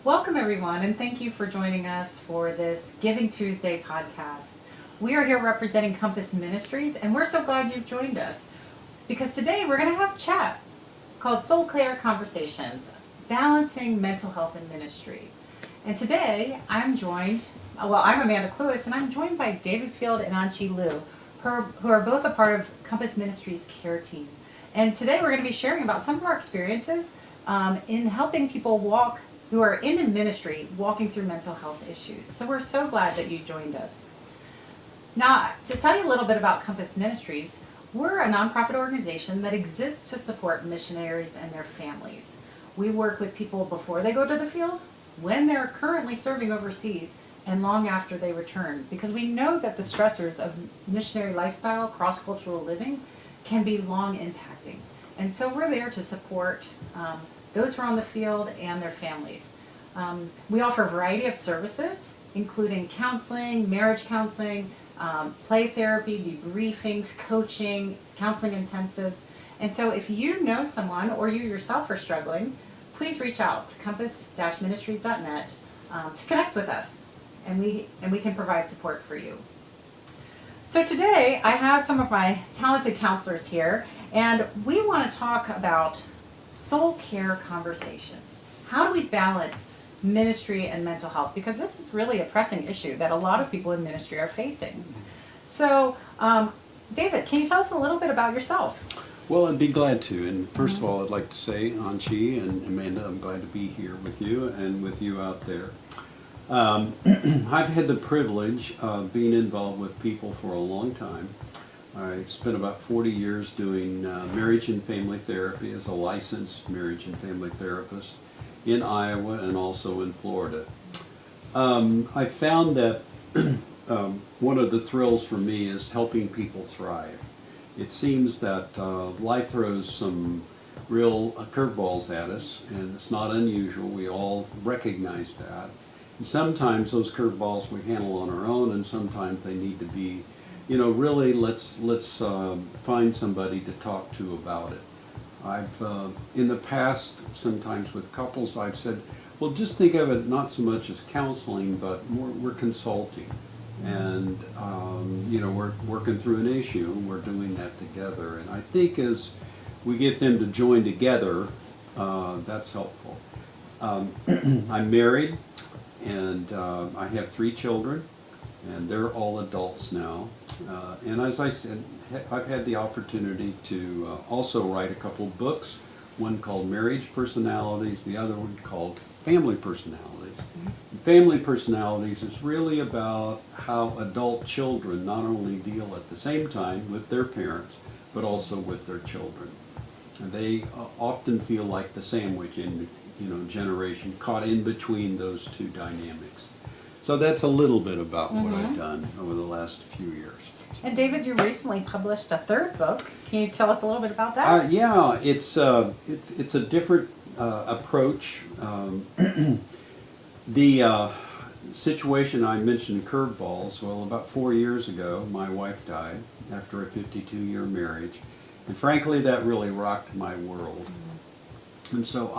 Welcome everyone, and thank you for joining us for this Giving Tuesday podcast. We are here representing Compass Ministries, and we're so glad you've joined us because today we're going to have a chat called Soul Care Conversations, Balancing Mental Health and Ministry. And today I'm Amanda Clewis, and I'm joined by David Field and Anchi Liu, who are both a part of Compass Ministries' care team. And today we're going to be sharing about some of our experiences in helping people who are in ministry walking through mental health issues. So we're so glad that you joined us. Now, to tell you a little bit about Compass Ministries, we're a nonprofit organization that exists to support missionaries and their families. We work with people before they go to the field, when they're currently serving overseas, and long after they return, because we know that the stressors of missionary lifestyle, cross-cultural living, can be long impacting. And so we're there to support those who are on the field and their families. We offer a variety of services, including counseling, marriage counseling, play therapy, debriefings, coaching, counseling intensives. And so if you know someone or you yourself are struggling, please reach out to compass-ministries.net to connect with us, and we can provide support for you. So today I have some of my talented counselors here, and we want to talk about soul care conversations. How do we balance ministry and mental health? Because this is really a pressing issue that a lot of people in ministry are facing. So, David, can you tell us a little bit about yourself? Well, I'd be glad to. And first of all, I'd like to say, Anchi and Amanda, I'm glad to be here with you and with you out there. I've had the privilege of being involved with people for a long time. I spent about 40 years doing marriage and family therapy as a licensed marriage and family therapist in Iowa and also in Florida. I found that one of the thrills for me is helping people thrive. It seems that life throws some real curveballs at us, and it's not unusual. We all recognize that. And sometimes those curveballs we handle on our own, and sometimes they need to be, really let's find somebody to talk to about it. I've in the past, sometimes with couples, I've said, well, just think of it not so much as counseling, but more we're consulting, and we're working through an issue, and we're doing that together. And I think as we get them to join together, that's helpful. I'm married, and I have 3 children, and they're all adults now. And as I said, I've had the opportunity to also write a couple of books, one called Marriage Personalities, the other one called Family Personalities. Mm-hmm. Family Personalities is really about how adult children not only deal at the same time with their parents, but also with their children. And they often feel like the sandwich in generation, caught in between those two dynamics. So that's a little bit about what I've done over the last few years. And David, you recently published a 3rd book. Can you tell us a little bit about that? Yeah, it's a different approach. The situation I mentioned, curveballs. Well, about 4 years ago, my wife died after a 52-year marriage, and frankly, that really rocked my world. And so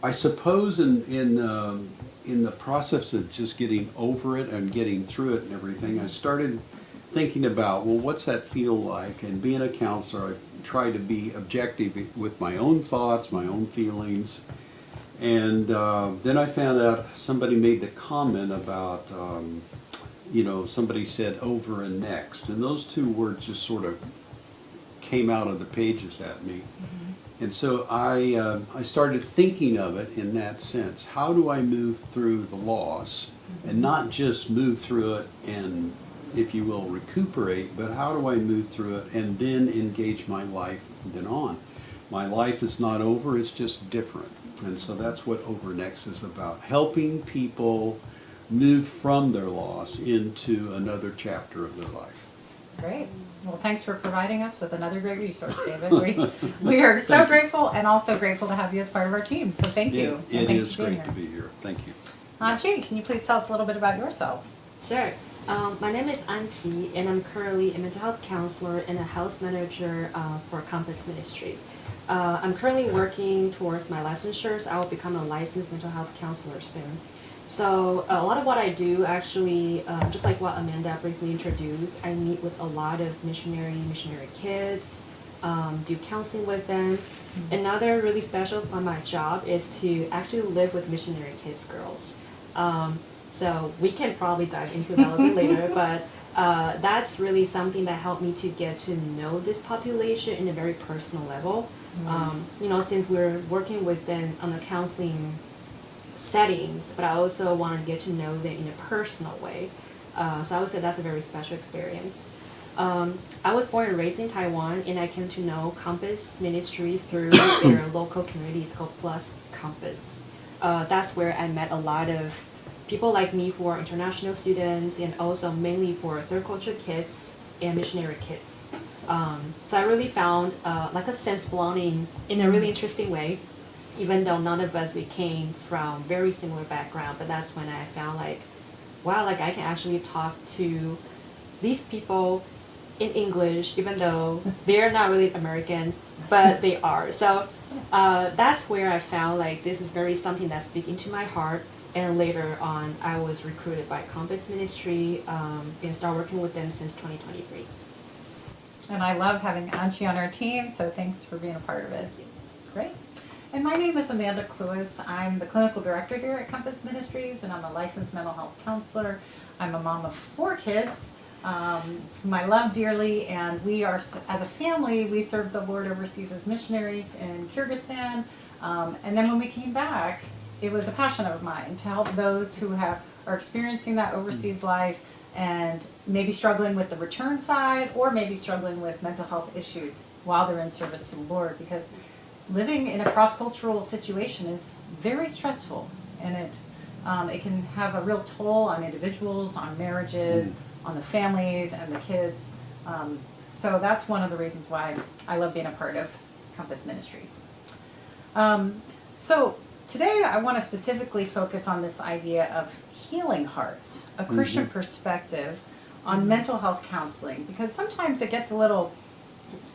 I suppose in the process of just getting over it and getting through it and everything, I started thinking about, well, what's that feel like? And being a counselor, I try to be objective with my own thoughts, my own feelings. And then I found out somebody made the comment about, somebody said over and next. And those 2 words just sort of came out of the pages at me. And so I started thinking of it in that sense. How do I move through the loss and not just move through it and, if you will, recuperate, but how do I move through it and then engage my life from then on? my life is not over, it's just different. And so that's what Over Next is about, helping people move from their loss into another chapter of their life. Great. Well, thanks for providing us with another great resource, David. We are so grateful and also grateful to have you as part of our team. So thank you. It and thanks is for being great to be here. Thank you. Anchi, can you please tell us a little bit about yourself? Sure. My name is Anqi, and I'm currently a mental health counselor and a house manager for Compass Ministry. I'm currently working towards my licensure, so I will become a licensed mental health counselor soon. So a lot of what I do actually, just like what Amanda briefly introduced, I meet with a lot of missionary kids, do counseling with them. Another really special part of my job is to actually live with missionary kids, girls. So we can probably dive into that a little bit later, but that's really something that helped me to get to know this population in a very personal level. Since we're working with them on the counseling settings, but I also want to get to know them in a personal way. So I would say that's a very special experience. I was born and raised in Taiwan, and I came to know Compass Ministry through their local community. It's called Plus Compass. That's where I met a lot of people like me who are international students, and also mainly for third culture kids and missionary kids. So I really found like a sense of belonging in a really interesting way, even though none of us, we came from very similar background. But that's when I found like, wow, like I can actually talk to these people in English, even though they're not really American, but they are. So that's where I found like this is very something that's speaking to my heart. And later on, I was recruited by Compass Ministry and started working with them since 2023. And I love having Anchi on our team, so thanks for being a part of it. Great. And my name is Amanda Clewis. I'm the clinical director here at Compass Ministries, and I'm a licensed mental health counselor. I'm a mom of 4 kids whom I love dearly, and we are, as a family, we served the Lord overseas as missionaries in Kyrgyzstan. And then when we came back, it was a passion of mine to help those who are experiencing that overseas life and maybe struggling with the return side, or maybe struggling with mental health issues while they're in service to the Lord, because living in a cross-cultural situation is very stressful, and it can have a real toll on individuals, on marriages, on the families and the kids. So that's one of the reasons why I love being a part of Compass Ministries. So today I want to specifically focus on this idea of healing hearts, a Christian perspective on mental health counseling, because sometimes it gets a little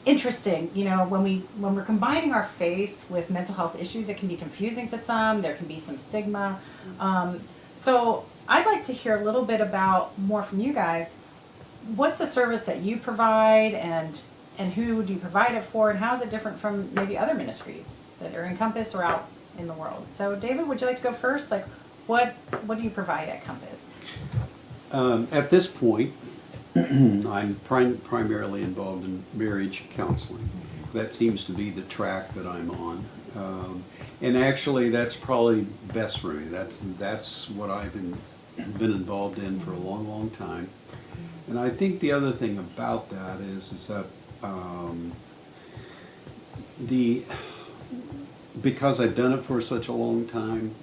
interesting, when we're combining our faith with mental health issues. It can be confusing to some, there can be some stigma. So I'd like to hear a little bit more from you guys. What's the service that you provide, and who do you provide it for, and how is it different from maybe other ministries that are in Compass or out in the world? So David, would you like to go first? Like, what do you provide at Compass? At this point, I'm primarily involved in marriage counseling. That seems to be the track that I'm on. And actually, that's probably best for me. That's what I've been involved in for a long, long time. And I think the other thing about that is that because I've done it for such a long time,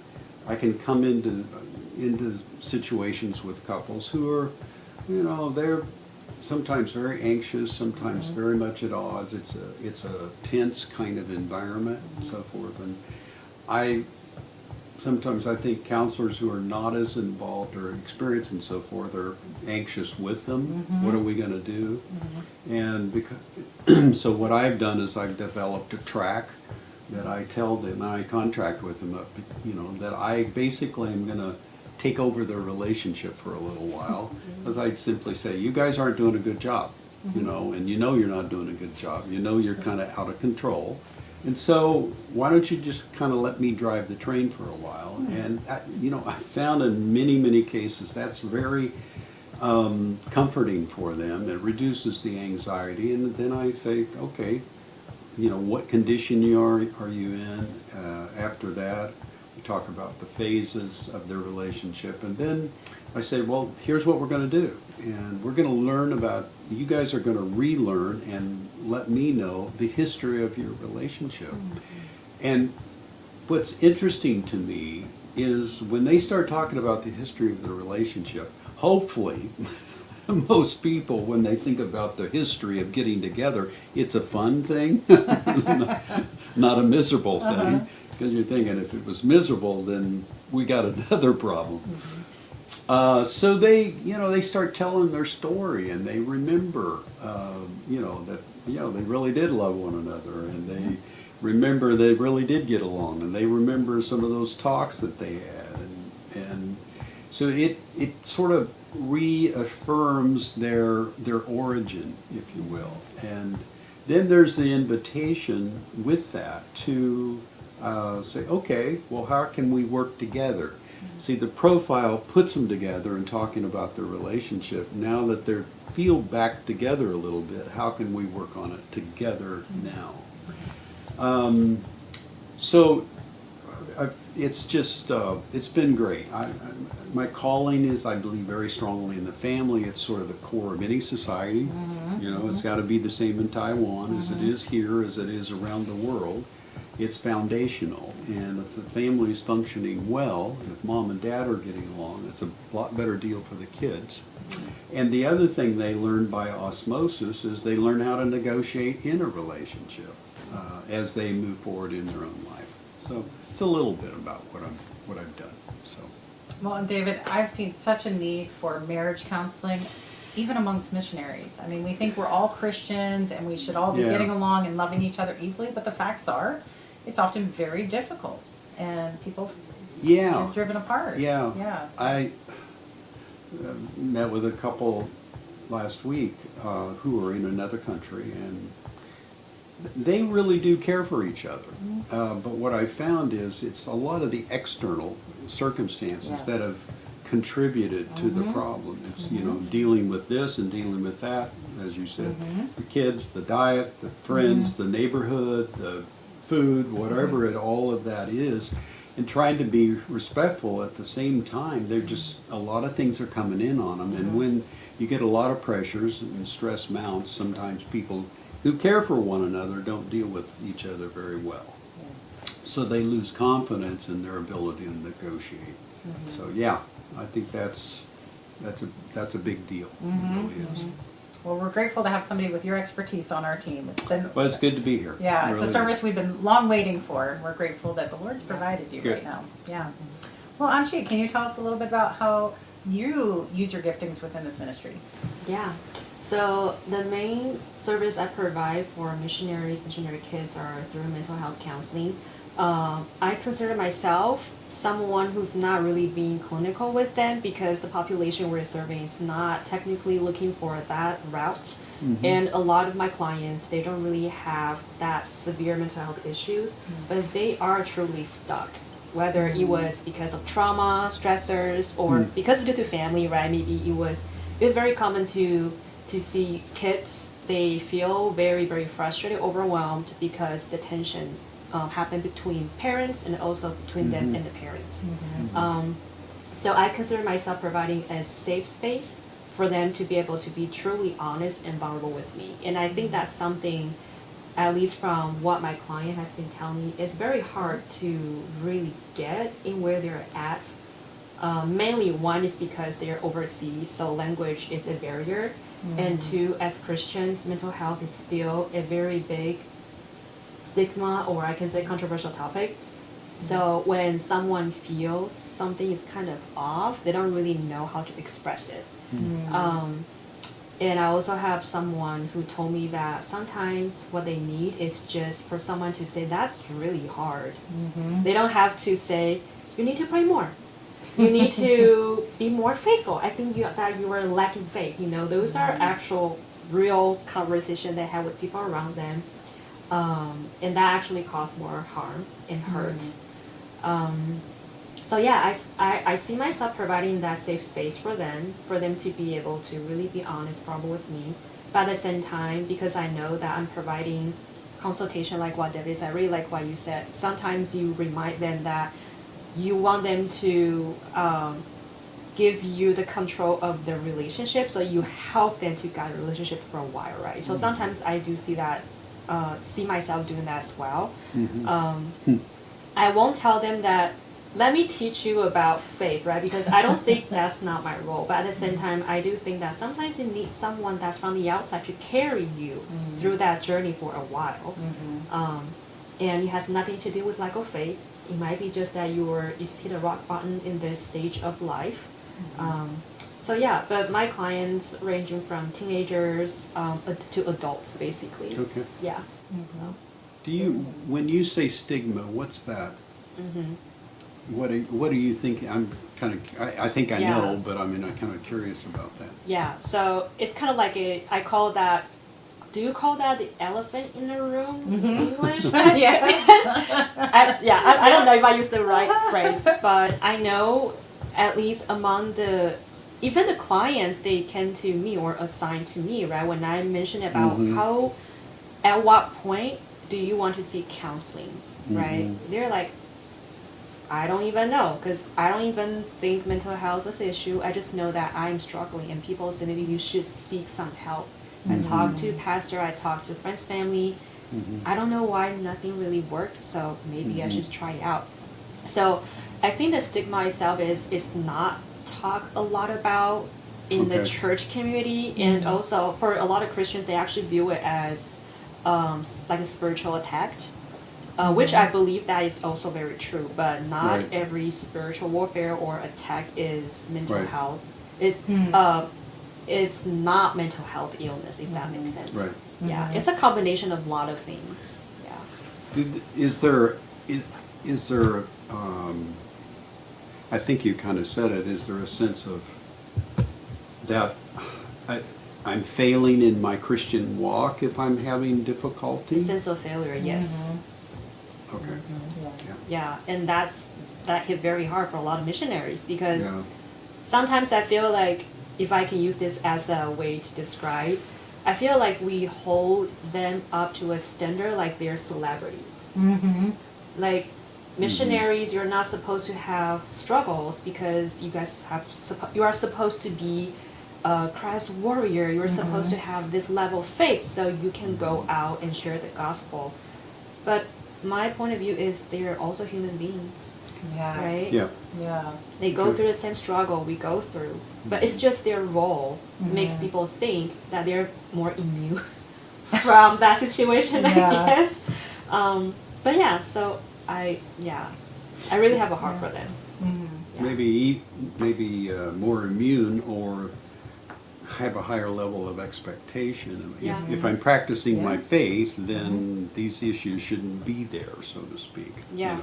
I can come into situations with couples who are, they're sometimes very anxious, sometimes very much at odds. It's a tense kind of environment and so forth. And sometimes I think counselors who are not as involved or experienced and so forth are anxious with them. What are we going to do? And so what I've done is I've developed a track that I tell them, and I contract with them, that I basically am going to take over their relationship for a little while, because I simply say, you guys aren't doing a good job, and you're not doing a good job. You're kind of out of control. And so why don't you just kind of let me drive the train for a while? And, I found in many, many cases that's very comforting for them. It reduces the anxiety. And then I say, okay, what condition are you in? After that, We talk about the phases of their relationship, and then I say, well, here's what we're going to do, and we're going to learn about. You guys are going to relearn and let me know the history of your relationship. And what's interesting to me is when they start talking about the history of the relationship, hopefully, most people, when they think about the history of getting together, it's a fun thing, not a miserable thing. Because you're thinking, if it was miserable, then we got another problem. So they start telling their story, and they remember, they really did love one another, and they remember they really did get along, and they remember some of those talks that they had, and so it sort of reaffirms their origin, if you will, and then there's the invitation with that to say, okay, well, how can we work together? See, the profile puts them together and talking about their relationship. Now that they feel back together a little bit, how can we work on it together now? It's just, it's been great. My calling is, I believe very strongly in the family. It's sort of the core of any society. It's got to be the same in Taiwan as it is here, as it is around the world. It's foundational, and if the family is functioning well, and if mom and dad are getting along, it's a lot better deal for the kids. And the other thing they learn by osmosis is they learn how to negotiate in a relationship as they move forward in their own life. So it's a little bit about what I've done. So. Well, and David, I've seen such a need for marriage counseling, even amongst missionaries. I mean, we think we're all Christians and we should all be getting along and loving each other easily, but the facts are, it's often very difficult, and people get driven apart. Yes. I met with a couple last week who were in another country, and they really do care for each other. But what I found is it's a lot of the external circumstances that have contributed to the problem. It's dealing with this and dealing with that, as you said, the kids, the diet, the friends, the neighborhood, the food, whatever all of that is, and trying to be respectful at the same time. They're just, a lot of things are coming in on them, and when you get a lot of pressures and stress mounts, sometimes people who care for one another don't deal with each other very well. So they lose confidence in their ability to negotiate. So I think that's a big deal. It really is. Well, we're grateful to have somebody with your expertise on our team. It's good to be here. Yeah, it it's really a service is. we've been long waiting for. We're grateful that the Lord's provided you right now. Yeah. Well, Anchi, can you tell us a little bit about how you use your giftings within this ministry? Yeah. So the main service I provide for missionary kids are through mental health counseling. I consider myself someone who's not really being clinical with them because the population we're serving is not technically looking for that route. And a lot of my clients, they don't really have that severe mental health issues, but they are truly stuck. Whether it was because of trauma, stressors, or because of due to family, right? Maybe it was very common to see kids, they feel very, very frustrated, overwhelmed because the tension happened between parents and also between them and the parents. So I consider myself providing a safe space for them to be able to be truly honest and vulnerable with me. And I think that's something, at least from what my client has been telling me, it's very hard to really get in where they're at. Mainly one is because they're overseas, so language is a barrier. And two, as Christians, mental health is still a very big stigma, or I can say controversial topic. So when someone feels something is kind of off, they don't really know how to express it. And I also have someone who told me that sometimes what they need is just for someone to say, that's really hard. They don't have to say, you need to pray more. You need to be more faithful. I think that you are lacking faith. Those are actual, real conversations they have with people around them. And that actually causes more harm and hurt. So yeah, I see myself providing that safe space for them to be able to really be honest, vulnerable with me. But at the same time, because I know that I'm providing consultation like what David said, I really like what you said. Sometimes you remind them that you want them to give you the control of the relationship, so you help them to guide the relationship for a while, right? So sometimes I do see that, see myself doing that as well. I won't tell them that, let me teach you about faith, right? Because I don't think that's not my role. But at the same time, I do think that sometimes you need someone that's from the outside to carry you through that journey for a while. And it has nothing to do with lack of faith. It might be just that you just hit a rock bottom in this stage of life. So yeah, but my clients ranging from teenagers to adults, basically. Okay. Yeah. Do you, when you say stigma, what's that? What do you think? I'm kind of, I think I Yeah. know, but I mean, I'm kind of curious about that. Yeah, so it's kind of like I call that, do you call that the elephant in the room in English? Yeah. I don't know if I use the right phrase, but I know at least among even the clients, they came to me or assigned to me, right? When I mentioned about at what point do you want to seek counseling, right? They're like, I don't even know, because I don't even think mental health is an issue. I just know that I'm struggling, and people say maybe you should seek some help. I talked to pastor, I talked to friends, family. I don't know why nothing really worked, so maybe I should try it out. So I think the stigma itself is not talked a lot about in the church community, and also for a lot of Christians, they actually view it as like a spiritual attack. Which I believe that is also very true, but not every spiritual warfare or attack is mental health. Is not mental health illness, if that makes sense. Right. Yeah, it's a combination of a lot of things. Yeah. Is there, I think you kind of said it, is there a sense of that I'm failing in my Christian walk if I'm having difficulty? A sense of failure, yes. Okay. Yeah, and that hit very hard for a lot of missionaries, because sometimes I feel like, if I can use this as a way to describe, I feel like we hold them up to a standard like they're celebrities. Like missionaries, you're not supposed to have struggles because you are supposed to be a Christ warrior. You're supposed to have this level of faith so you can go out and share the gospel. But my point of view is they're also human beings. Right? Yeah. They go through the same struggle we go through, but it's just their role makes people think that they're more immune from that situation, I guess. But yeah, so I really have a heart for them. Yeah. Maybe more immune, or have a higher level of expectation. If I'm practicing my faith, then these issues shouldn't be there, so to speak. Yeah.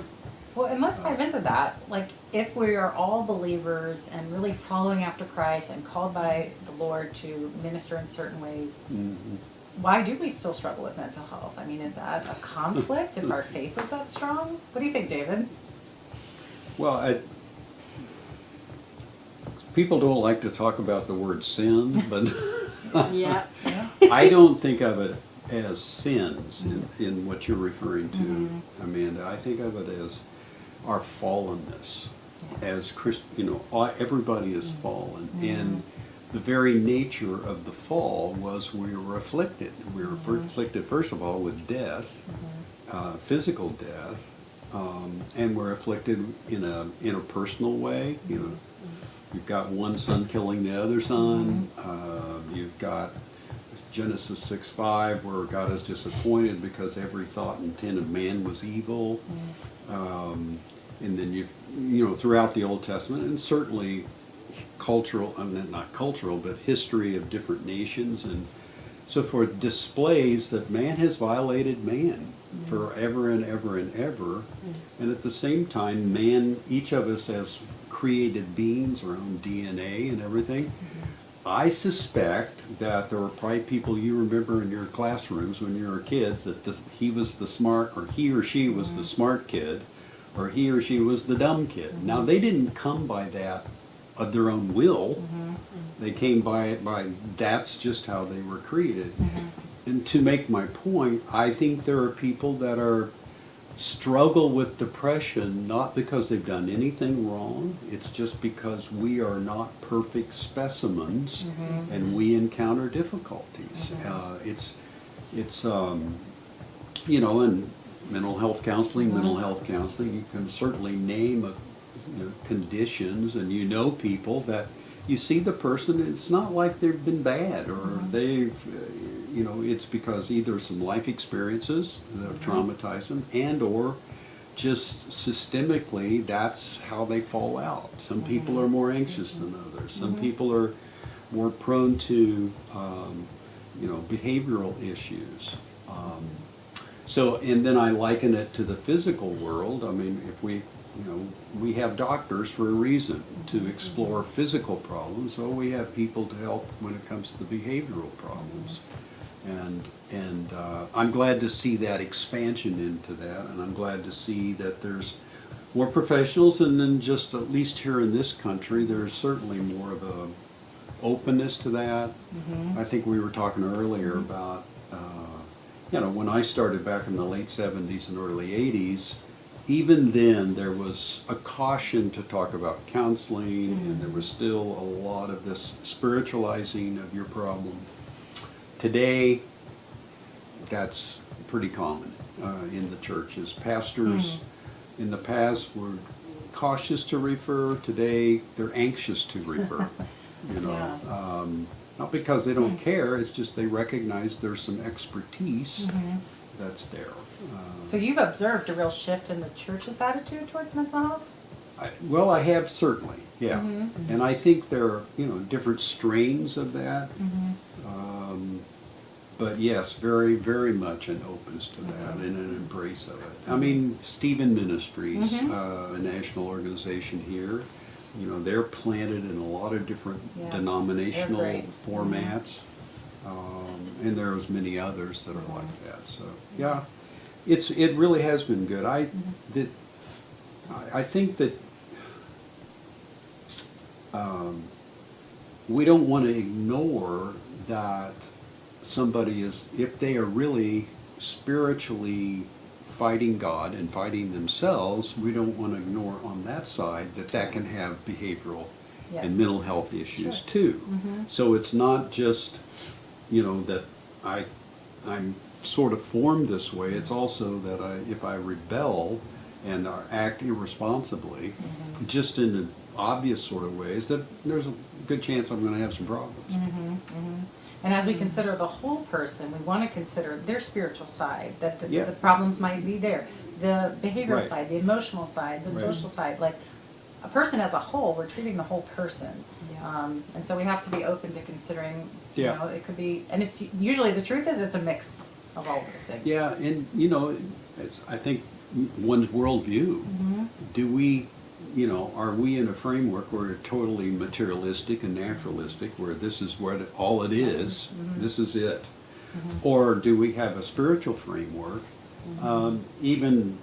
Well, and let's dive into that. Like, if we are all believers and really following after Christ and called by the Lord to minister in certain ways, why do we still struggle with mental health? I mean, is that a conflict if our faith is that strong? What do you think, David? Well, people don't like to talk about the word sin, but I don't think of it as sins in what you're referring to, Amanda. I think of it as our fallenness. As everybody is fallen, and the very nature of the fall was we were afflicted. We were afflicted, first of all, with death, physical death, and we're afflicted in a personal way. You've got one son killing the other son. You've got Genesis 6:5, where God is disappointed because every thought and intent of man was evil. And then throughout the Old Testament, and certainly not cultural, but history of different nations and so forth, displays that man has violated man forever and ever and ever. And at the same time, each of us has created beings, our own DNA and everything. I suspect that there were probably people you remember in your classrooms when you were kids that he was the smart, or he or she was the smart kid, or he or she was the dumb kid. Now, they didn't come by that of their own will. They came by it that's just how they were created. And to make my point, I think there are people that are struggle with depression not because they've done anything wrong. It's just because we are not perfect specimens, and we encounter difficulties. It's in mental health counseling, you can certainly name conditions, and people that you see the person. It's not like they've been bad, or they've it's because either some life experiences that have traumatized them, and or just systemically that's how they fall out. Some people are more anxious than others. Some people are more prone to behavioral issues. And then I liken it to the physical world. I mean, if we have doctors for a reason to explore physical problems, so we have people to help when it comes to the behavioral problems. And I'm glad to see that expansion into that, and I'm glad to see that there's more professionals, and then just at least here in this country, there's certainly more of a openness to that. I think we were talking earlier about, when I started back in the late 70s and early 80s, even then there was a caution to talk about counseling, and there was still a lot of this spiritualizing of your problem. Today, that's pretty common in the churches. Pastors in the past were cautious to refer. Today, they're anxious to refer. Not because they don't care, it's just they recognize there's some expertise that's there. So you've observed a real shift in the church's attitude towards mental health? I have certainly, yeah. And I think there are, different strains of that. But yes, very, very much an openness to that and an embrace of it. I mean, Stephen Ministries, a national organization here, they're planted in a lot of different denominational formats. And there's many others that are like that. So, yeah, it really has been good. I think that we don't want to ignore that somebody is, if they are really spiritually fighting God and fighting themselves, we don't want to ignore on that side that can have behavioral and mental health issues too. So it's not just, that I'm sort of formed this way. It's also that if I rebel and act irresponsibly, just in obvious sort of ways, that there's a good chance I'm going to have some problems. And as we consider the whole person, we want to consider their spiritual side, that the problems might be there, the behavioral side, the emotional side, the social side. Like a person as a whole, we're treating the whole person. And so we have to be open to considering, it could be, and it's usually, the truth is it's a mix of all those things. Yeah, and I think one's worldview, do we, are we in a framework where we're totally materialistic and naturalistic, where this is what all it is, this is it? Or do we have a spiritual framework, even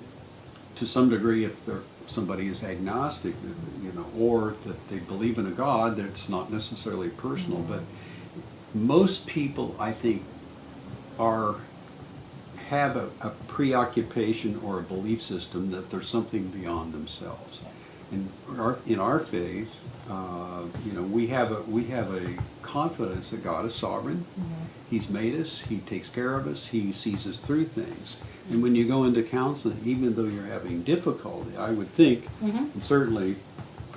to some degree if somebody is agnostic, or that they believe in a God that's not necessarily personal, but most people, I think, have a preoccupation or a belief system that there's something beyond themselves. In our faith, we have a confidence that God is sovereign. He's made us. He takes care of us. He sees us through things. And when you go into counseling, even though you're having difficulty, I would think, and certainly,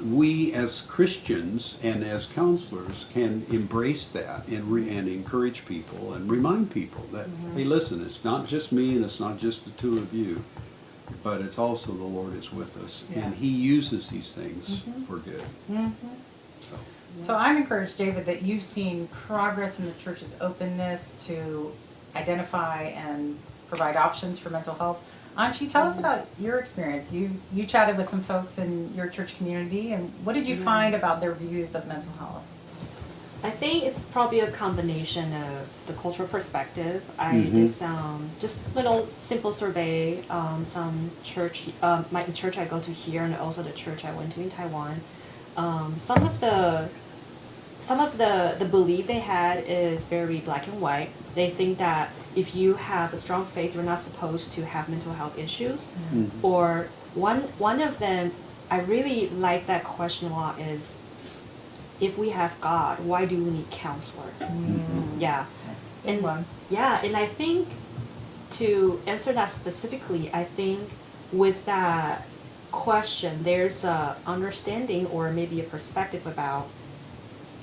we as Christians and as counselors can embrace that and encourage people and remind people that, hey, listen, it's not just me and it's not just the two of you, but it's also the Lord is with us, and He uses these things for good. So I'm encouraged, David, that you've seen progress in the church's openness to identify and provide options for mental health. Anchi, tell us about your experience. You chatted with some folks in your church community, and what did you find about their views of mental health? I think it's probably a combination of the cultural perspective. I did some just little simple survey, some church, the church I go to here, and also the church I went to in Taiwan. Some of the some of the belief they had is very black and white. They think that if you have a strong faith, you're not supposed to have mental health issues. Mhm. Or one of them, I really like that question a lot is, if we have God, why do we need counselor? Yeah. That's a good And one. yeah, and I think to answer that specifically, I think with that question, there's a understanding or maybe a perspective about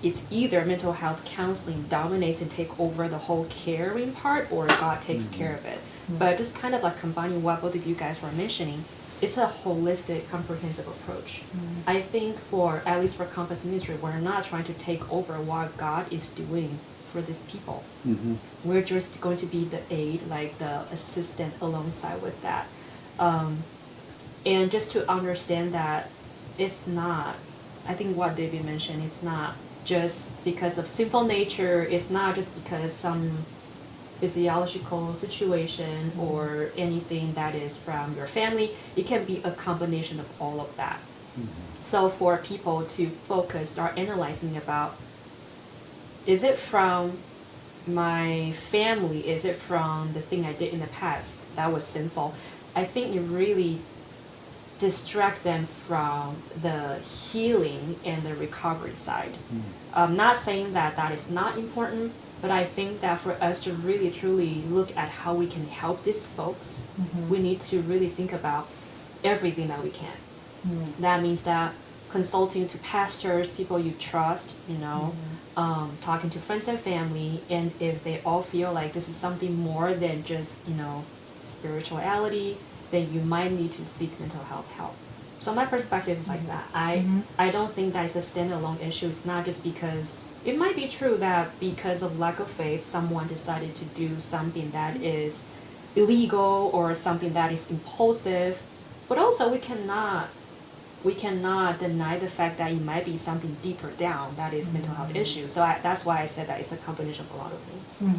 it's either mental health counseling dominates and take over the whole caring part, or God takes care of it. But just kind of like combining what both of you guys were mentioning, it's a holistic, comprehensive approach. I think for, at least for Compass Ministry, we're not trying to take over what God is doing for these people. We're just going to be the aid, like the assistant alongside with that. And just to understand that it's not, I think what David mentioned, it's not just because of sinful nature, it's not just because some physiological situation or anything that is from your family. It can be a combination of all of that. So for people to focus, start analyzing about, is it from my family? Is it from the thing I did in the past that was sinful? I think it really distract them from the healing and the recovery side. I'm not saying that that is not important, but I think that for us to really truly look at how we can help these folks, we need to really think about everything that we can. That means that consulting to pastors, people you trust, you know, talking to friends and family, and if they all feel like this is something more than just, you know, spirituality, then you might need to seek mental health help. So my perspective is like that. I don't think that is a standalone issue. It's not just because, it might be true that because of lack of faith, someone decided to do something that is illegal or something that is impulsive, but also we cannot deny the fact that it might be something deeper down that is mental health issue. So that's why I said that it's a combination of a lot of things.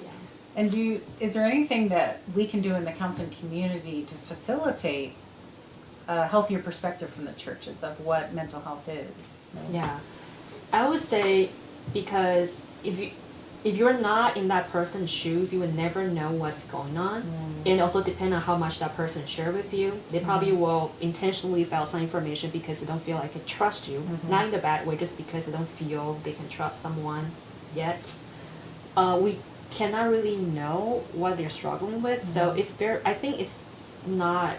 Yeah. And is there anything that we can do in the counseling community to facilitate a healthier perspective from the churches of what mental health is? Yeah, I would say, because if you're not in that person's shoes, you would never know what's going on. And also depend on how much that person share with you. They probably will intentionally leave out some information because they don't feel like they can trust you. Not in the bad way, just because they don't feel they can trust someone yet. We cannot really know what they're struggling with. So I think it's not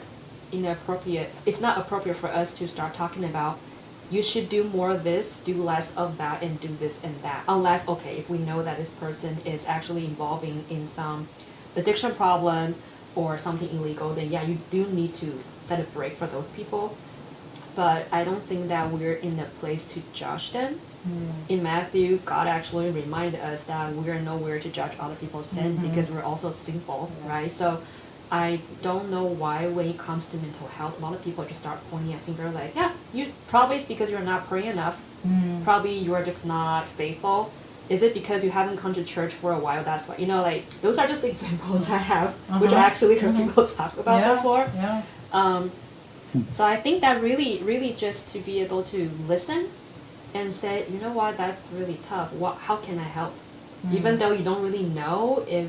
inappropriate. It's not appropriate for us to start talking about, you should do more of this, do less of that, and do this and that. Unless, okay, if we know that this person is actually involving in some addiction problem or something illegal, then yeah, you do need to set a break for those people. But I don't think that we're in a place to judge them. In Matthew, God actually reminded us that we are nowhere to judge other people's sin because we're also sinful, right? So I don't know why when it comes to mental health, a lot of people just start pointing a finger like, yeah, you probably it's because you're not praying enough. Probably you're just not faithful. Is it because you haven't come to church for a while? That's why, like, those are just examples I have, which I actually heard people talk about before. So I think that really just to be able to listen and say, you know what, that's really tough. How can I help? Even though you don't really know, if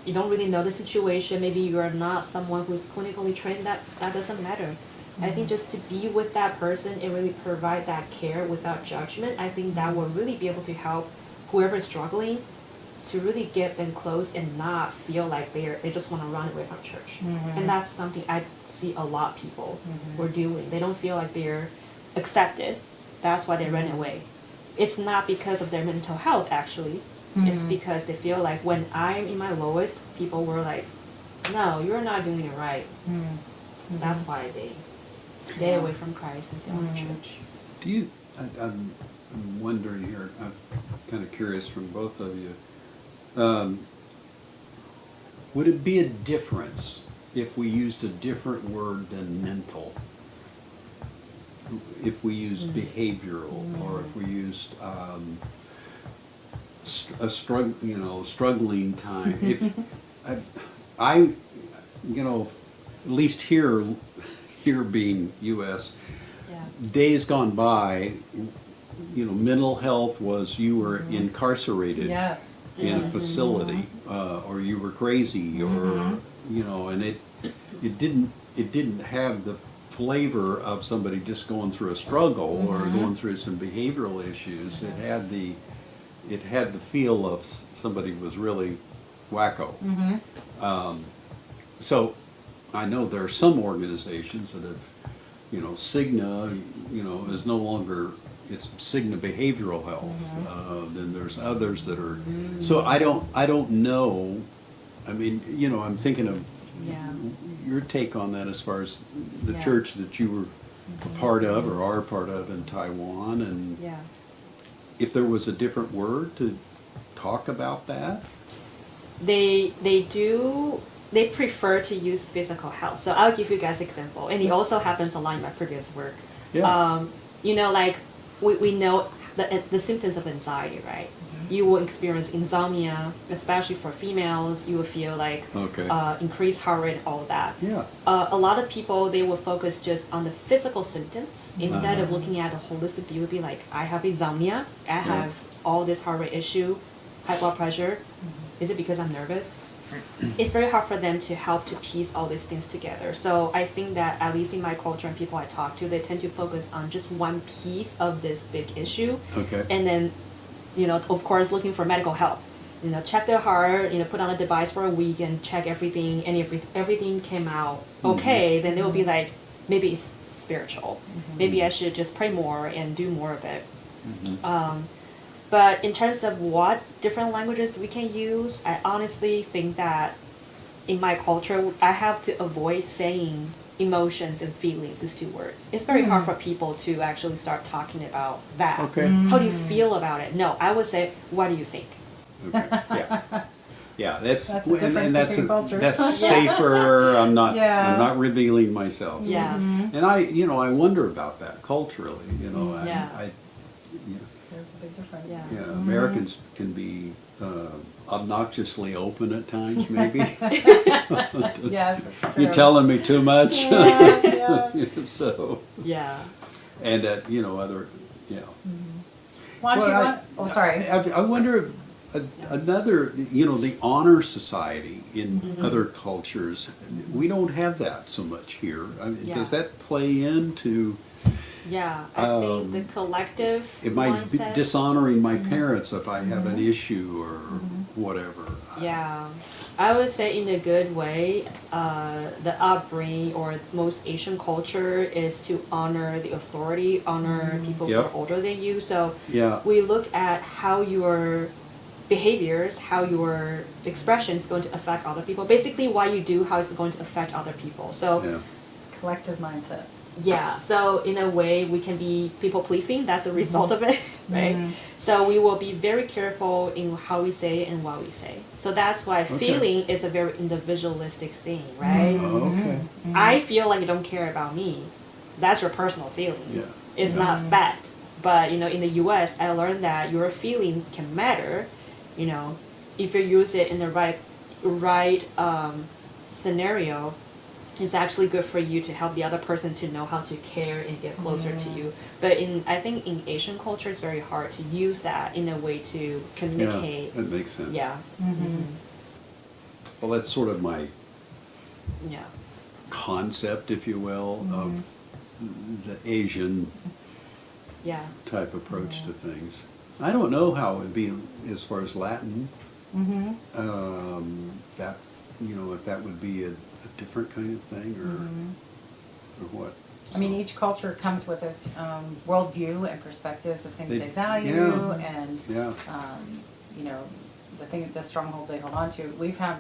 you don't really know the situation, maybe you're not someone who's clinically trained, that doesn't matter. I think just to be with that person and really provide that care without judgment, I think that will really be able to help whoever is struggling to really get them close and not feel like they just want to run away from church. And that's something I see a lot of people were doing. They don't feel like they're accepted. That's why they run away. It's not because of their mental health, actually. It's because they feel like when I'm in my lowest, people were like, no, you're not doing it right. That's why they stay away from Christ and stay away from church. Do you, I'm wondering here, I'm kind of curious from both of you, would it be a difference if we used a different word than mental? If we used behavioral, or if we used struggling time? If I at least here being U.S., days gone by, mental health was you were incarcerated Yes. in a facility, or you were crazy, or and it didn't have the flavor of somebody just going through a struggle or going through some behavioral issues. It had the feel of somebody was really wacko. So I know there are some organizations that have, Cigna, is no longer, it's Cigna Behavioral Health. Then there's others that are, so I don't know. I mean, I'm thinking of your take on that as far as the church that you were a part of or are a part of in Taiwan, and if there was a different word to talk about that. They prefer to use physical health. So I'll give you guys an example, and it also happens a lot in my previous work. Yeah. Like we know the symptoms of anxiety, right? You will experience insomnia, especially for females. You will feel like increased heart rate, all that. Yeah. A lot of people, they will focus just on the physical symptoms instead of looking at the holistic view. Be like, I have insomnia, I have all this heart rate issue, high blood pressure. Is it because I'm nervous? It's very hard for them to help to piece all these things together. So I think that at least in my culture and people I talk to, they tend to focus on just one piece of this big issue. Okay. And then, of course, looking for medical help. Check their heart, put on a device for a week and check everything, and if everything came out okay, then they will be like, maybe it's spiritual. Maybe I should just pray more and do more of it. But in terms of what different languages we can use, I honestly think that in my culture, I have to avoid saying emotions and feelings as two words. It's very hard for people to actually start talking about that. Okay. How do you feel about it? No, I would say, what do you think? Okay. Yeah. Yeah, that's That's the difference between cultures. That's safer. I'm not Yeah. revealing myself. Yeah. And I wonder about that culturally. Yeah. There's a big difference. Yeah. Americans can be obnoxiously open at times, maybe. Yes, it's true. You're telling me too much. Yes. So. Yeah. And other, Why don't you Well, want? Oh, sorry. I wonder another, the honor society in other cultures, we don't have that so much here. I mean, does that play into? Yeah, I think the collective Am I mindset. dishonoring my parents if I have an issue or whatever? Yeah, I would say in a good way, the upbringing or most Asian culture is to honor the authority, honor people who are older than you. So we look at how your behaviors, how your expression is going to affect other people. Basically, what you do, how it's going to affect other people. So Collective mindset. yeah, so in a way we can be people pleasing, that's the result of it, right? So we will be very careful in how we say and what we say. So that's why feeling is a very individualistic thing, right? Okay. I feel like you don't care about me. That's your personal feeling. Yeah. It's not fact. But in the US, I learned that your feelings can matter, if you use it in the right scenario. It's actually good for you to help the other person to know how to care and get closer to you. But I think in Asian culture, it's very hard to use that in a way to communicate. Yeah, that makes sense. Yeah. Well, that's sort of my Yeah. concept, if you will, of the Asian type approach to things. I don't know how it would be as far as Latin. That if that would be a different kind of thing, or what. I mean, each culture comes with its worldview and perspectives of things they value, and the strongholds they hold on to. We've had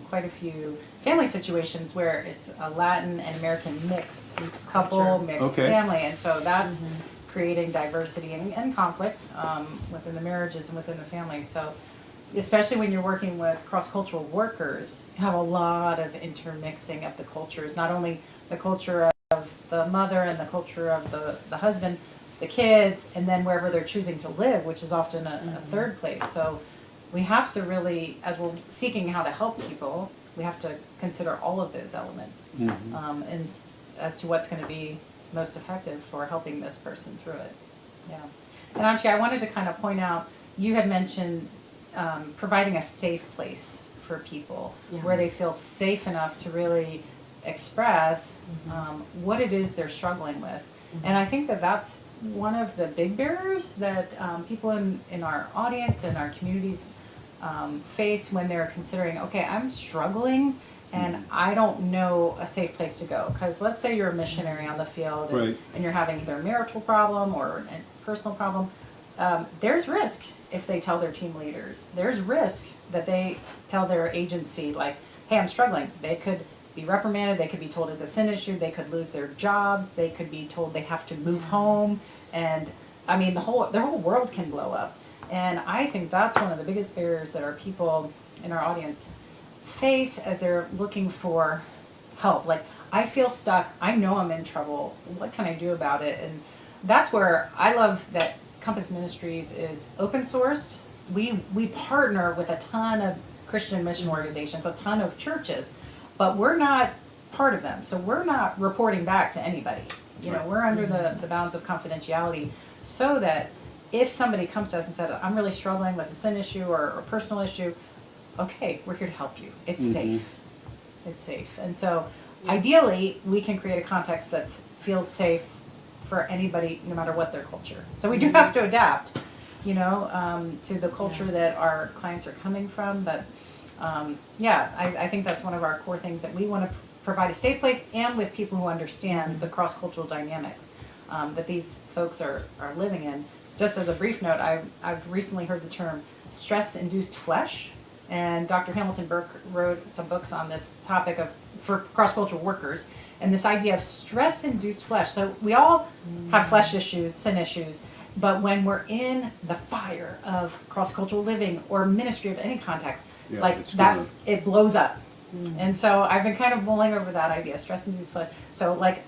quite a few family situations where it's a Latin and American mixed couple, mixed family, and so that's creating diversity and conflict within the marriages and within the family. So, especially when you're working with cross-cultural workers, you have a lot of intermixing of the cultures, not only the culture of the mother and the culture of the husband, the kids, and then wherever they're choosing to live, which is often a third place. So we have to really, as we're seeking how to help people, we have to consider all of those elements and as to what's going to be most effective for helping this person through it. Yeah. And Anchi, I wanted to kind of point out, you had mentioned providing a safe place for people Yeah. where they feel safe enough to really express what it is they're struggling with. And I think that that's one of the big barriers that people in our audience and our communities face when they're considering, okay, I'm struggling and I don't know a safe place to go. Because let's say you're a missionary on the field and, Right. and you're having either a marital problem or a personal problem. There's risk if they tell their team leaders. There's risk that they tell their agency, like, hey, I'm struggling. They could be reprimanded. They could be told it's a sin issue. They could lose their jobs. They could be told they have to move home. And I mean, their whole world can blow up. And I think that's one of the biggest barriers that our people in our audience face as they're looking for help. Like, I feel stuck. I know I'm in trouble. What can I do about it? And that's where I love that Compass Ministries is open sourced. We partner with a ton of Christian mission organizations, a ton of churches, but we're not part of them. So we're not reporting back to anybody. You know, we're under the bounds of confidentiality, so that if somebody comes to us and said, I'm really struggling with a sin issue or a personal issue, okay, we're here to help you. It's safe. It's safe. And so ideally, we can create a context that feels safe for anybody, no matter what their culture. So we do have to adapt, you know, to the culture that our clients are coming from. But I think that's one of our core things, that we want to provide a safe place, and with people who understand the cross-cultural dynamics that these folks are living in. Just as a brief note, I've recently heard the term stress-induced flesh, and Dr. Hamilton Burke wrote some books on this topic for cross-cultural workers, and this idea of stress-induced flesh. So we all have flesh issues, sin issues, but when we're in the fire of cross-cultural living or ministry of any context, like that, it blows up. And so I've been kind of mulling over that idea, stress-induced flesh. So like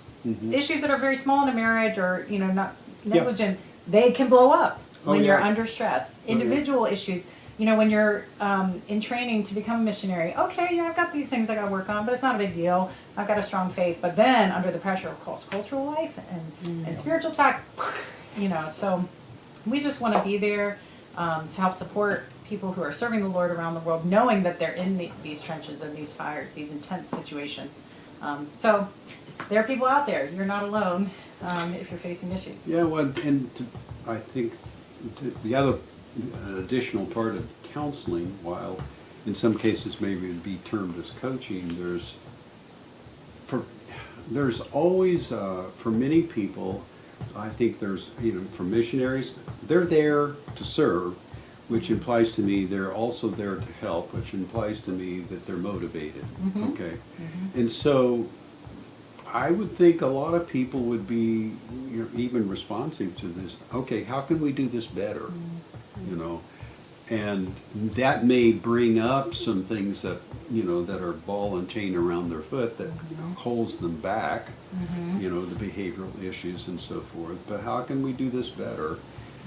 issues that are very small in a marriage, or, you know, not negligent, they can blow up when you're under stress. Individual issues, you know, when you're in training to become a missionary, okay, yeah, I've got these things I got to work on, but it's not a big deal. I've got a strong faith. But then under the pressure of cross-cultural life and spiritual attack, you know, so we just want to be there to help support people who are serving the Lord around the world, knowing that they're in these trenches and these fires, these intense situations. So there are people out there. You're not alone if you're facing issues. Yeah, well, I think the other additional part of counseling, while in some cases maybe it would be termed as coaching, there's always, for many people, I think there's, you know, for missionaries, they're there to serve, which implies to me they're also there to help, which implies to me that they're motivated. Okay, and so I would think a lot of people would be, you know, even responsive to this. Okay, how can we do this better? You know, and that may bring up some things that, you know, that are ball and chain around their foot that holds them back. You know, the behavioral issues and so forth. But how can we do this better?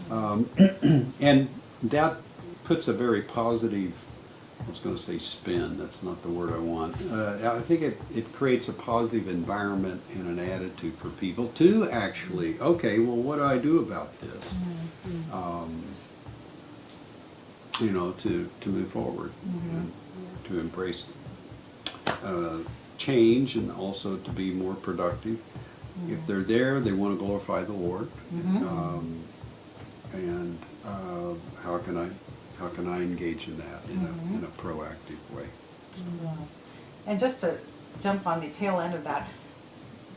And that puts a very positive, I was going to say spin, that's not the word I want. I think it creates a positive environment and an attitude for people to actually, okay, well, what do I do about this? You know, to move forward and to embrace change, and also to be more productive. If they're there, they want to glorify the Lord. And how can I engage in that in a proactive way? And just to jump on the tail end of that,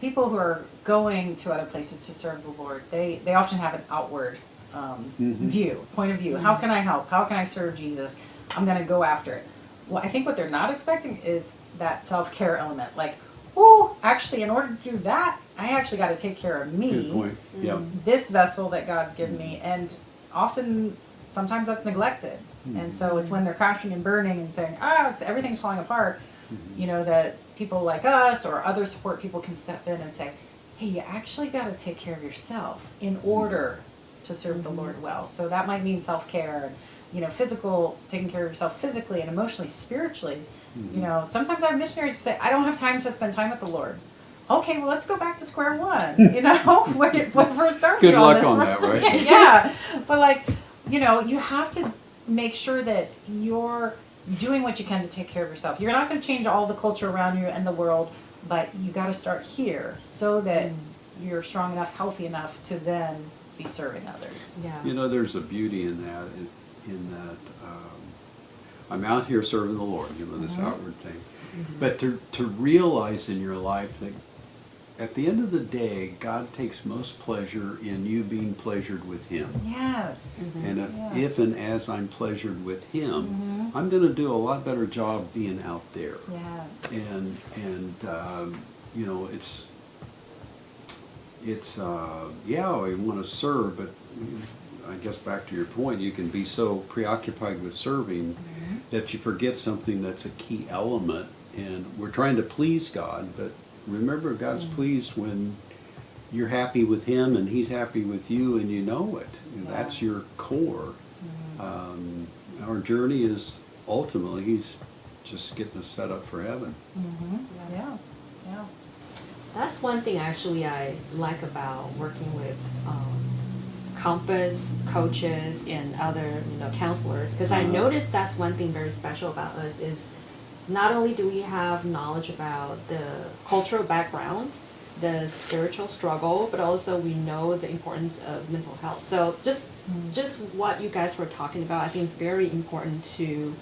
people who are going to other places to serve the Lord, they often have an outward point of view. How can I help? How can I serve Jesus? I'm going to go after it. Well, I think what they're not expecting is that self-care element. Like, oh, actually, in order to do that, I actually got to take care of me. Good point. Yeah. This vessel that God's given me. And often, sometimes that's neglected. And so it's when they're crashing and burning and saying, everything's falling apart, you know, that people like us or other support people can step in and say, hey, you actually got to take care of yourself in order to serve the Lord well. So that might mean self-care and, you know, taking care of yourself physically and emotionally, spiritually. You know, sometimes I have missionaries who say, I don't have time to spend time with the Lord. okay, well, let's go back to square one. When first started. Good luck this on that, process. right? Yeah, but like, you have to make sure that you're doing what you can to take care of yourself. You're not going to change all the culture around you and the world, but you got to start here so that you're strong enough, healthy enough to then be serving others. Yeah. There's a beauty in that, I'm out here serving the Lord, this outward thing. But to realize in your life that at the end of the day, God takes most pleasure in you being pleasured with Him. Yes. And if and as I'm pleasured with Him, I'm going to do a lot better job being out there. Yes. And we want to serve, but I guess back to your point, you can be so preoccupied with serving that you forget something that's a key element. And we're trying to please God, but remember, God's pleased when you're happy with Him and He's happy with you, and you know it. And that's your core. Our journey is ultimately He's just getting us set up for heaven. Yeah. That's one thing actually I like about working with Compass coaches and other counselors, because I noticed that's one thing very special about us is not only do we have knowledge about the cultural background, the spiritual struggle, but also we know the importance of mental health. So just what you guys were talking about, I think is very important to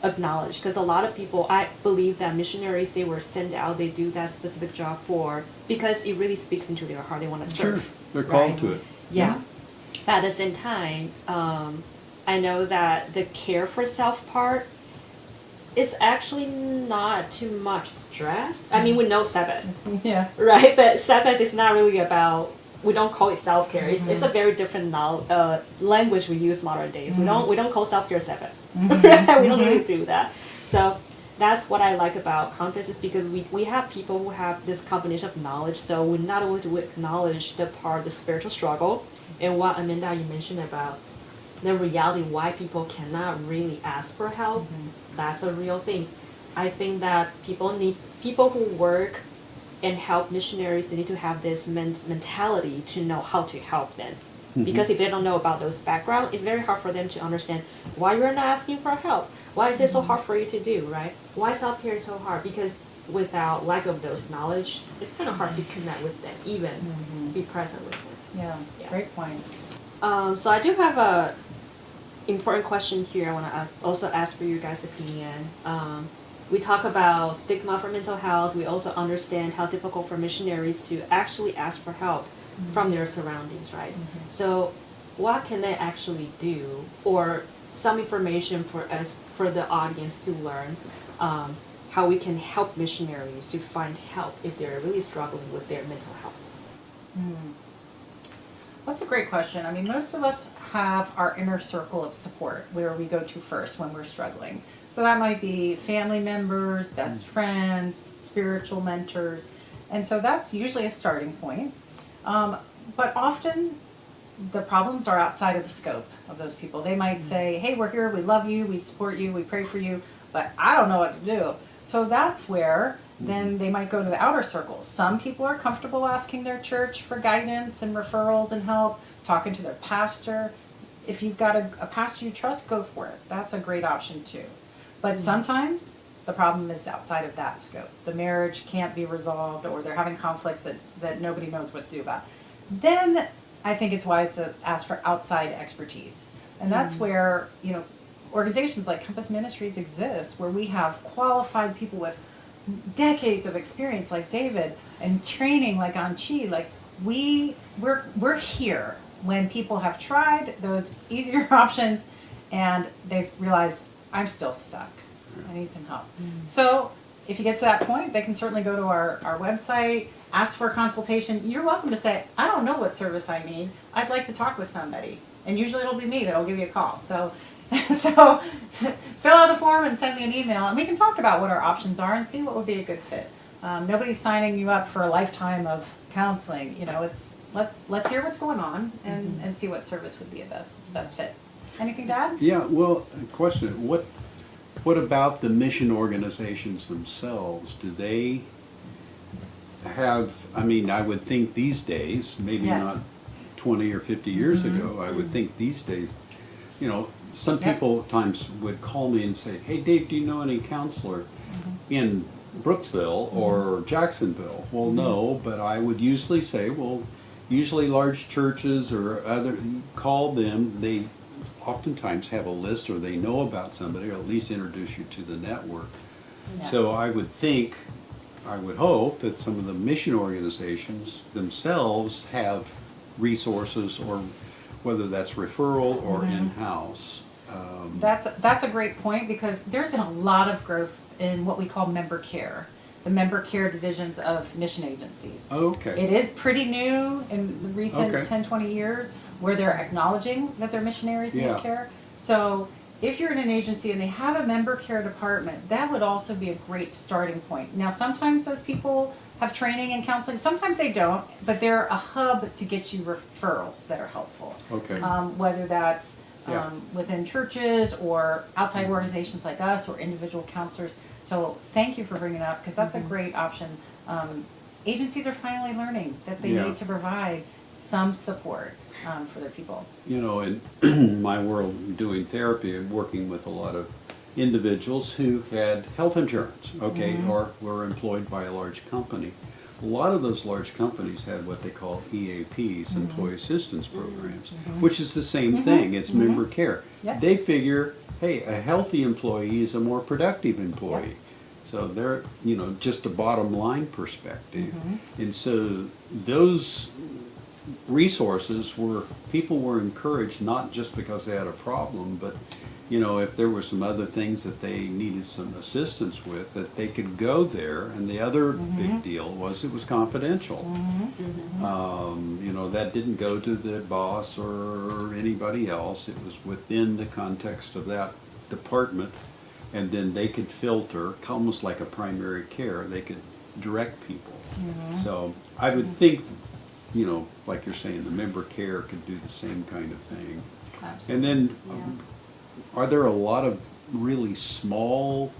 acknowledge, because a lot of people, I believe that missionaries, they were sent out, they do that specific job because it really speaks into their heart, they want to serve. Sure, they're called to it. Yeah. But at the same time, I know that the care for self part is actually not too much stress. I mean, we know Sabbath, Yeah. right? But Sabbath is not really about, we don't call it self-care. It's a very different language we use modern days. We don't call self-care Sabbath. We don't really do that. So that's what I like about Compass, is because we have people who have this combination of knowledge. So we not only do we acknowledge the spiritual struggle, and what Amanda, you mentioned about the reality why people cannot really ask for help. That's a real thing. I think that people who work and help missionaries, they need to have this mentality to know how to help them. Because if they don't know about those background, it's very hard for them to understand why you're not asking for help. Why is it so hard for you to do, right? Why is self-care so hard? Because without lack of those knowledge, it's kind of hard to connect with them, even be present with them. Yeah. Great point. So I do have a important question here I want to also ask for you guys' opinion. We talk about stigma for mental health. We also understand how difficult for missionaries to actually ask for help from their surroundings, right? So what can they actually do, or some information for us, for the audience to learn, how we can help missionaries to find help if they're really struggling with their mental health? That's a great question. I mean, most of us have our inner circle of support where we go to first when we're struggling. So that might be family members, best friends, spiritual mentors. And so that's usually a starting point. But often the problems are outside of the scope of those people. They might say, hey, we're here, we love you, we support you, we pray for you, but I don't know what to do. So that's where then they might go to the outer circles. Some people are comfortable asking their church for guidance and referrals and help, talking to their pastor. If you've got a pastor you trust, go for it. That's a great option too. But sometimes the problem is outside of that scope. The marriage can't be resolved, or they're having conflicts that nobody knows what to do about. Then I think it's wise to ask for outside expertise. And that's where, organizations like Compass Ministries exist, where we have qualified people with decades of experience like David, and training like Anchi. Like we're here when people have tried those easier options and they've realized, I'm still stuck, I need some help. So if you get to that point, they can certainly go to our website, ask for a consultation. You're welcome to say, I don't know what service I need, I'd like to talk with somebody, and usually it'll be me that'll give you a call. So fill out the form and send me an email, and we can talk about what our options are and see what would be a good fit. Nobody's signing you up for a lifetime of counseling. It's let's hear what's going on and see what service would be a best fit. Anything to add? Yeah, well, a question. What about the mission organizations themselves? Do they I mean, I would think these days, maybe Yes. not 20 or 50 years ago, I would think these days, some Yep. people at times would call me and say, hey, Dave, do you know any counselor in Brooksville or Jacksonville? Well, no, but I would usually say, well, usually large churches or other, call them, they oftentimes have a list or they know about somebody or at least introduce you to the network. Yes. So I would think, I would hope that some of the mission organizations themselves have resources, or whether that's referral or in-house. That's a great point, because there's been a lot of growth in what we call member care, the member care divisions of mission agencies. Okay. It is pretty new in the recent Okay. 10, 20 years, where they're acknowledging that their missionaries Yeah. need care. So if you're in an agency and they have a member care department, that would also be a great starting point. Now, sometimes those people have training and counseling, sometimes they don't, but they're a hub to get you referrals that are helpful. Okay. Whether that's Yeah. within churches or outside organizations like us or individual counselors. So thank you for bringing it up, because that's a great option. Agencies are finally learning that they Yeah. need to provide some support for their people. In my world doing therapy, I'm working with a lot of individuals who had health insurance, or were employed by a large company. A lot of those large companies had what they call EAPs, Employee Assistance Programs, which is the same thing. It's member care. Yep. They figure, hey, a healthy employee is a more productive employee. So they're, just a bottom line perspective. And so those resources people were encouraged, not just because they had a problem, but if there were some other things that they needed some assistance with, that they could go there. And the other big deal was it was confidential. That didn't go to the boss or anybody else. It was within the context of that department, and then they could filter, almost like a primary care. They could direct people. So I would think, like you're saying, the member care could do the same kind of thing. Absolutely. And then, are there a lot of really small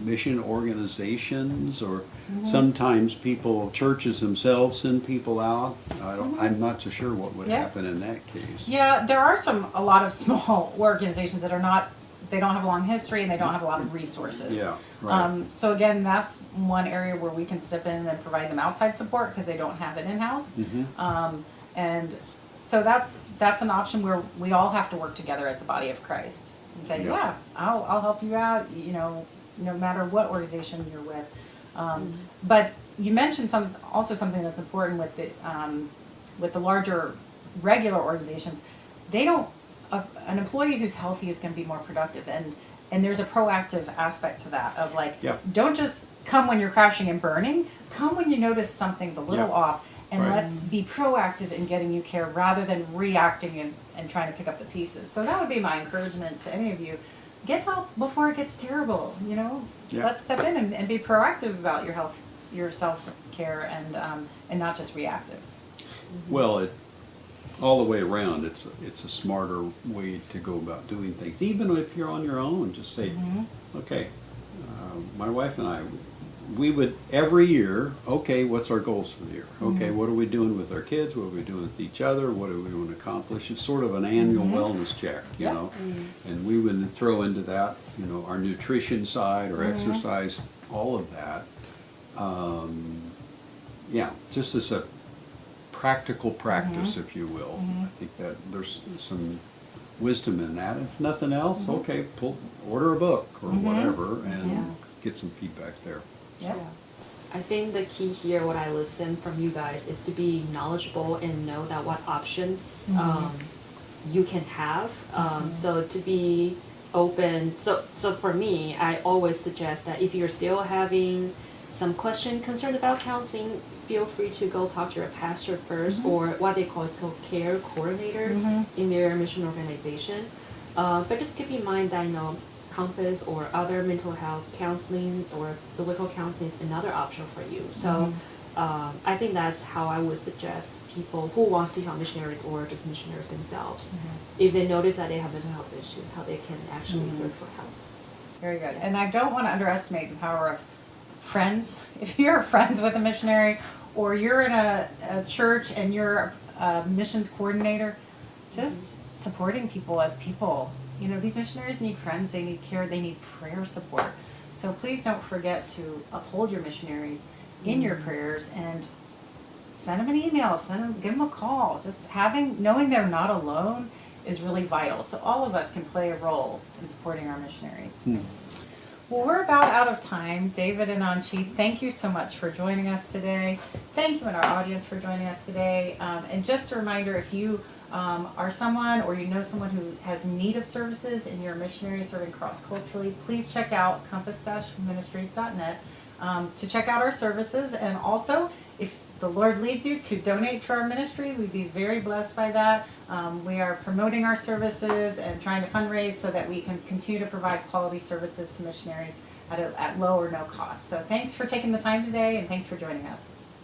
mission organizations, or sometimes churches themselves send people out? I'm not so sure what would Yes. happen in that case. Yeah, there are a lot of small organizations that they don't have a long history and they don't have a lot of resources. Yeah, right. So again, that's one area where we can step in and provide them outside support, because they don't have it in-house. And so that's an option where we all have to work together as a body of Christ and say, Yeah. I'll help you out, no matter what organization you're with. But you mentioned something that's important with the larger regular organizations. They don't, an employee who's healthy is going to be more productive, and there's a proactive aspect to that of don't just come when you're crashing and burning, come when you notice something's a little off. And Right. let's be proactive in getting you care rather than reacting and trying to pick up the pieces. So that would be my encouragement to any of you. Get help before it gets terrible, Yeah. Let's step in and be proactive about your health, your self-care, and not just reactive. Well, all the way around, it's a smarter way to go about doing things. Even if you're on your own, just say, okay, my wife and I, we would every year, okay, what's our goals for the year? Okay, what are we doing with our kids? What are we doing with each other? What do we want to accomplish? It's sort of an annual wellness check, you know. And we would throw into that, our nutrition side or exercise, all of that. Just as a practical practice, if you will. I think that there's some wisdom in that. If nothing else, okay, order a book or whatever and get some feedback there. Yep. I think the key here, what I listen from you guys, is to be knowledgeable and know that what options you can have. So to be open. So for me, I always suggest that if you're still having some concern about counseling, feel free to go talk to your pastor first, or what they call care coordinator in their mission organization. But just keep in mind that Compass or other mental health counseling or biblical counseling is another option for you. So I think that's how I would suggest people who wants to become missionaries or just missionaries themselves, if they notice that they have mental health issues, how they can actually search for help. Very good. And I don't want to underestimate the power of friends, if you're friends with a missionary, or you're in a church and you're a missions coordinator, just supporting people as people. You know, these missionaries need friends, they need care, they need prayer support. So please don't forget to uphold your missionaries in your prayers, and send them an email, give them a call. Just knowing they're not alone is really vital. So all of us can play a role in supporting our missionaries. Well, we're about out of time. David and Anchi, thank you so much for joining us today. Thank you and our audience for joining us today. And just a reminder, if you are someone or you know someone who has need of services and you're a missionary serving cross-culturally, please check out compass-ministries.net to check out our services. And also, if the Lord leads you to donate to our ministry, we'd be very blessed by that. We are promoting our services and trying to fundraise so that we can continue to provide quality services to missionaries at low or no cost. So thanks for taking the time today, and thanks for joining us.